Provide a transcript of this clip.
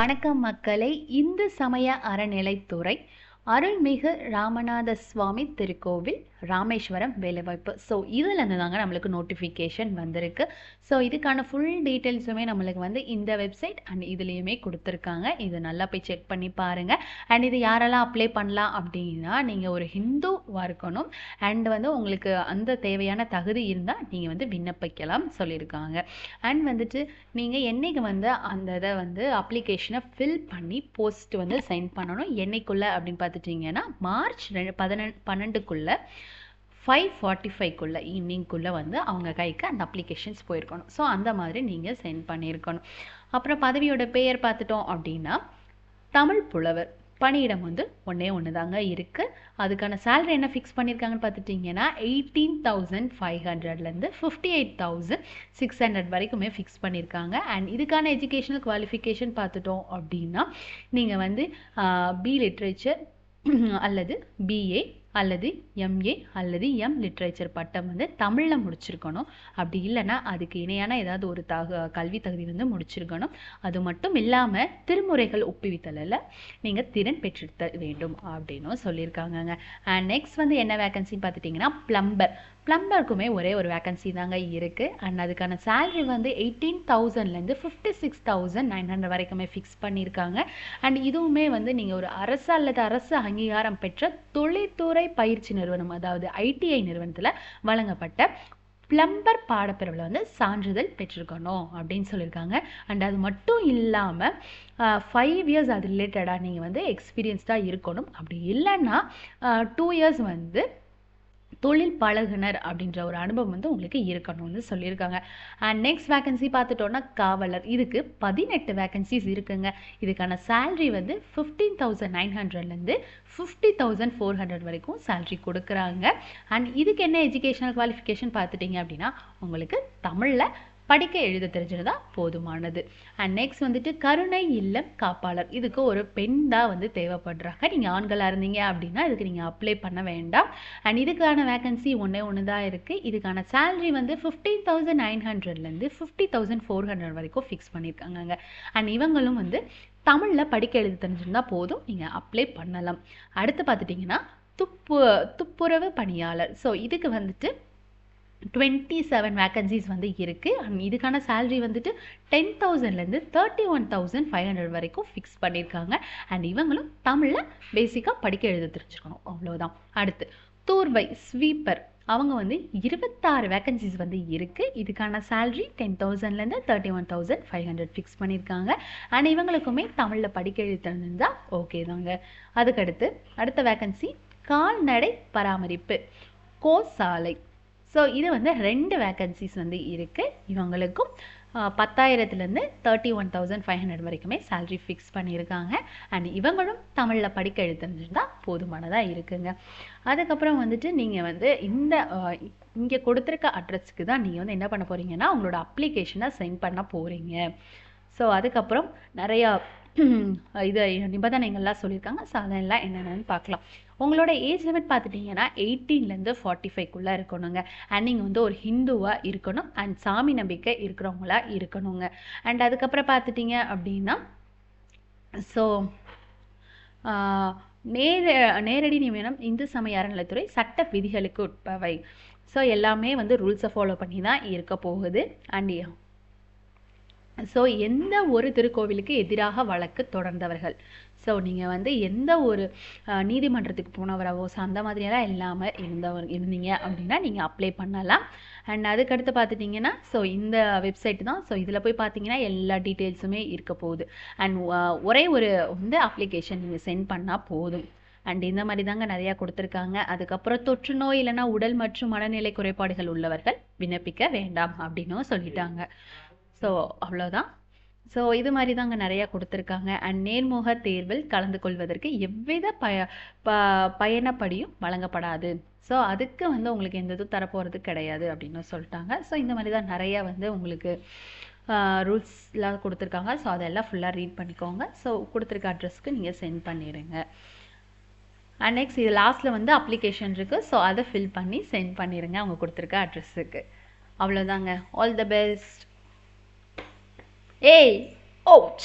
வணக்கம் மக்களே. இந்து சமய அறநிலைத்துறை அருள்மிகு ராமநாத சுவாமி திருக்கோவில் ராமேஸ்வரம் வேலைவாய்ப்பு. ஸோ இதிலேருந்து தாங்க நம்மளுக்கு நோட்டிஃபிகேஷன் வந்திருக்கு. ஸோ இதுக்கான ஃபுல் டீட்டெயில்ஸுமே நம்மளுக்கு வந்து இந்த வெப்சைட் அண்ட் இதுலேயுமே கொடுத்துருக்காங்க. இது நல்லா போய் செக் பண்ணி பாருங்கள். அண்ட் இது யாரெல்லாம் அப்ளை பண்ணலாம் அப்படின்னா, நீங்கள் ஒரு ஹிந்துவாக இருக்கணும் அண்ட் வந்து உங்களுக்கு அந்த தேவையான தகுதி இருந்தால் நீங்கள் வந்து விண்ணப்பிக்கலாம் சொல்லியிருக்காங்க. அண்ட் வந்துட்டு நீங்கள் என்னைக்கு வந்து அந்த இதை வந்து அப்ளிகேஷனை ஃபில் பண்ணி போஸ்ட் வந்து சென்ட் பண்ணணும் என்னைக்குள்ளே அப்படின்னு பார்த்துட்டிங்கன்னா மார்ச் 12க்குள்ளே 5:45 ஈவினிங்குள்ளே வந்து அவங்க கைக்கு அந்த அப்ளிகேஷன்ஸ் போயிருக்கணும். ஸோ அந்த மாதிரி நீங்கள் சென்ட் பண்ணியிருக்கணும். அப்புறம் பதவியோட பெயர் பார்த்துட்டோம் அப்படின்னா தமிழ் புலவர். பணியிடம் வந்து ஒன்று தாங்க இருக்குது. அதுக்கான சேலரி என்ன ஃபிக்ஸ் பண்ணியிருக்காங்கன்னு பார்த்துட்டிங்கன்னா 18,500லேருந்து 58,600 வரைக்குமே ஃபிக்ஸ் பண்ணியிருக்காங்க. அண்ட் இதுக்கான எஜுகேஷனல் குவாலிஃபிகேஷன் பார்த்துட்டோம் அப்படின்னா நீங்கள் வந்து பி லிட்ரேச்சர் அல்லது பிஏ அல்லது எம்ஏ அல்லது எம் லிட்ரேச்சர் பட்டம் வந்து தமிழில் முடிச்சிருக்கணும். அப்படி இல்லைன்னா அதுக்கு இணையான ஏதாவது ஒரு கல்வி தகுதி வந்து முடிச்சிருக்கணும். அது மட்டும் இல்லாமல் திருமுறைகள் ஒப்புவித்தலில் நீங்கள் திறன் பெற்றிருத்த வேண்டும் அப்படின்னும் சொல்லியிருக்காங்கங்க. அண்ட் நெக்ஸ்ட் வந்து என்ன வேக்கன்சின்னு பார்த்துட்டிங்கன்னா பிளம்பருக்குமே ஒரே ஒரு வேக்கன்சி தாங்க இருக்குது. அண்ட் அதுக்கான சேலரி வந்து 18,000லேருந்து 56,900 வரைக்குமே ஃபிக்ஸ் பண்ணியிருக்காங்க. அண்ட் இதுவுமே வந்து நீங்கள் ஒரு அரசு அல்லது அரசு அங்கீகாரம் பெற்ற தொழில்துறை பயிற்சி நிறுவனம், அதாவது ஐடிஐ நிறுவனத்தில் வழங்கப்பட்ட பிளம்பர் பாடப்பிரிவில் வந்து சான்றிதழ் பெற்றிருக்கணும் அப்படின்னு சொல்லியிருக்காங்க. அண்ட் அது மட்டும் இல்லாமல் 5 இயர்ஸ் அது ரிலேட்டடாக நீங்கள் வந்து எக்ஸ்பீரியன்ஸ்டாக இருக்கணும். அப்படி இல்லைன்னா 2 இயர்ஸ் வந்து தொழில் பழகுனர் அப்படின்ற ஒரு அனுபவம் வந்து உங்களுக்கு இருக்கணும்னு சொல்லியிருக்காங்க. அண்ட் நெக்ஸ்ட் வேக்கன்சி பார்த்துட்டோன்னா காவலர். இதுக்கு 18 வேக்கன்சிஸ் இருக்குங்க. இதுக்கான சேலரி வந்து 15,900லேருந்து 50,400 வரைக்கும் சேலரி கொடுக்குறாங்க. அண்ட் இதுக்கு என்ன எஜுகேஷனல் குவாலிஃபிகேஷன் பார்த்துட்டிங்க அப்படின்னா உங்களுக்கு தமிழில் படிக்க எழுத தெரிஞ்சிருந்தா போதுமானது. அண்ட் நெக்ஸ்ட் வந்துட்டு கருணை இல்லம் காப்பாளர். இதுக்கு ஒரு பெண் தான் வந்து தேவைப்படுறாங்க. நீங்கள் ஆண்களாக இருந்தீங்க அப்படின்னா இதுக்கு நீங்கள் அப்ளை பண்ண வேண்டாம். அண்ட் இதுக்கான வேக்கன்சி ஒன்று தான் இருக்குது. இதுக்கான சேலரி வந்து 15,900லேருந்து 50,400 வரைக்கும் ஃபிக்ஸ் பண்ணியிருக்காங்க. அண்ட் இவங்களும் வந்து தமிழில் படிக்க எழுத தெரிஞ்சிருந்தா போதும், நீங்கள் அப்ளை பண்ணலாம். அடுத்து பார்த்துட்டிங்கன்னா துப்புரவு பணியாளர். ஸோ இதுக்கு வந்துட்டு 27 வேக்கன்சிஸ் வந்து இருக்குது. அண்ட் இதுக்கான சேலரி வந்துட்டு 10,000லேருந்து 31,500 வரைக்கும் ஃபிக்ஸ் பண்ணியிருக்காங்க. அண்ட் இவங்களும் தமிழில் பேசிக்காக படிக்க எழுத தெரிஞ்சுக்கணும், அவ்வளோதான். அடுத்து தூர்வை ஸ்வீப்பர். அவங்க வந்து 26 வேக்கன்சிஸ் வந்து இருக்குது. இதுக்கான சேலரி 10,000லேருந்து 31,500 ஃபிக்ஸ் பண்ணியிருக்காங்க. அண்ட் இவங்களுக்குமே தமிழில் படிக்க எழுத தெரிஞ்சிருந்தால் ஓகே தாங்க. அதுக்கடுத்து அடுத்த வேக்கன்சி கால்நடை பராமரிப்பு கோசாலை. ஸோ இது வந்து 2 வேக்கன்சிஸ் வந்து இருக்குது. இவங்களுக்கும் 10,000லேருந்து 31,500 வரைக்குமே சேலரி ஃபிக்ஸ் பண்ணியிருக்காங்க. அண்ட் இவங்களும் தமிழில் படிக்க எழுத தெரிஞ்சிருந்தால் போதுமானதாக இருக்குங்க. அதுக்கப்புறம் வந்துட்டு நீங்கள் வந்து இங்கே கொடுத்துருக்க அட்ரஸ்க்கு தான் நீங்கள் வந்து என்ன பண்ண போகிறீங்கன்னா உங்களோட அப்ளிகேஷனை சென்ட் பண்ண போகிறீங்க. ஸோ அதுக்கப்புறம் நிறையா இது நிபந்தனைகள்லாம் சொல்லியிருக்காங்க. ஸோ அதெல்லாம் என்னென்னு பார்க்கலாம். உங்களோட ஏஜ் லிமிட் பார்த்துட்டிங்கன்னா 18லேருந்து 45க்குள்ளே இருக்கணுங்க. அண்ட் நீங்கள் வந்து ஒரு ஹிந்துவாக இருக்கணும் அண்ட் சாமி நம்பிக்கை இருக்கிறவங்களா இருக்கணுங்க. அண்ட் அதுக்கப்புறம் பார்த்துட்டிங்க அப்படின்னா ஸோ நேரடி நியமனம் இந்து சமய அறநிலைத்துறை சட்ட விதிகளுக்கு உட்பவை. ஸோ எல்லாமே வந்து ரூல்ஸை ஃபாலோ பண்ணி தான் இருக்க போகுது. அண்ட் ஸோ எந்த ஒரு திருக்கோவிலுக்கு எதிராக வழக்கு தொடர்ந்தவர்கள், ஸோ நீங்கள் வந்து எந்த ஒரு நீதிமன்றத்துக்கு போனவராவோ ஸோ அந்த மாதிரியெல்லாம் இல்லாமல் இருந்தீங்க அப்படின்னா நீங்கள் அப்ளை பண்ணலாம். அண்ட் அதுக்கடுத்து பார்த்துட்டிங்கன்னா ஸோ இந்த வெப்சைட் தான். ஸோ இதில் போய் பார்த்தீங்கன்னா எல்லா டீட்டெயில்ஸுமே இருக்க போகுது. அண்ட் ஒரே ஒரு வந்து அப்ளிகேஷன் நீங்கள் சென்ட் பண்ணால் போதும். அண்ட் இந்த மாதிரி தாங்க நிறையா கொடுத்துருக்காங்க. அதுக்கப்புறம் தொற்று நோய் இல்லைன்னா உடல் மற்றும் மனநிலை குறைபாடுகள் உள்ளவர்கள் விண்ணப்பிக்க வேண்டாம் அப்படின்னும் சொல்லிட்டாங்க. ஸோ அவ்வளோதான். ஸோ இது மாதிரி தாங்க நிறையா கொடுத்துருக்காங்க. அண்ட் நேர்முக தேர்வில் கலந்து கொள்வதற்கு எவ்வித பயணப்படியும் வழங்கப்படாது. ஸோ அதுக்கு வந்து உங்களுக்கு எந்த இதுவும் தரப்போகிறது கிடையாது அப்படின்னு சொல்லிட்டாங்க. ஸோ இந்த மாதிரி தான் நிறையா வந்து உங்களுக்கு ரூல்ஸ்லாம் கொடுத்துருக்காங்க. ஸோ அதெல்லாம் ஃபுல்லாக ரீட் பண்ணிக்கோங்க. ஸோ கொடுத்துருக்க அட்ரஸ்க்கு நீங்கள் சென்ட் பண்ணிடுங்க. அண்ட் நெக்ஸ்ட் இது லாஸ்ட்டில் வந்து அப்ளிகேஷன் இருக்குது. ஸோ அதை ஃபில் பண்ணி சென்ட் பண்ணிடுங்க அவங்க கொடுத்துருக்க அட்ரஸுக்கு. அவ்வளோதாங்க. All the best. Hey! Ouch!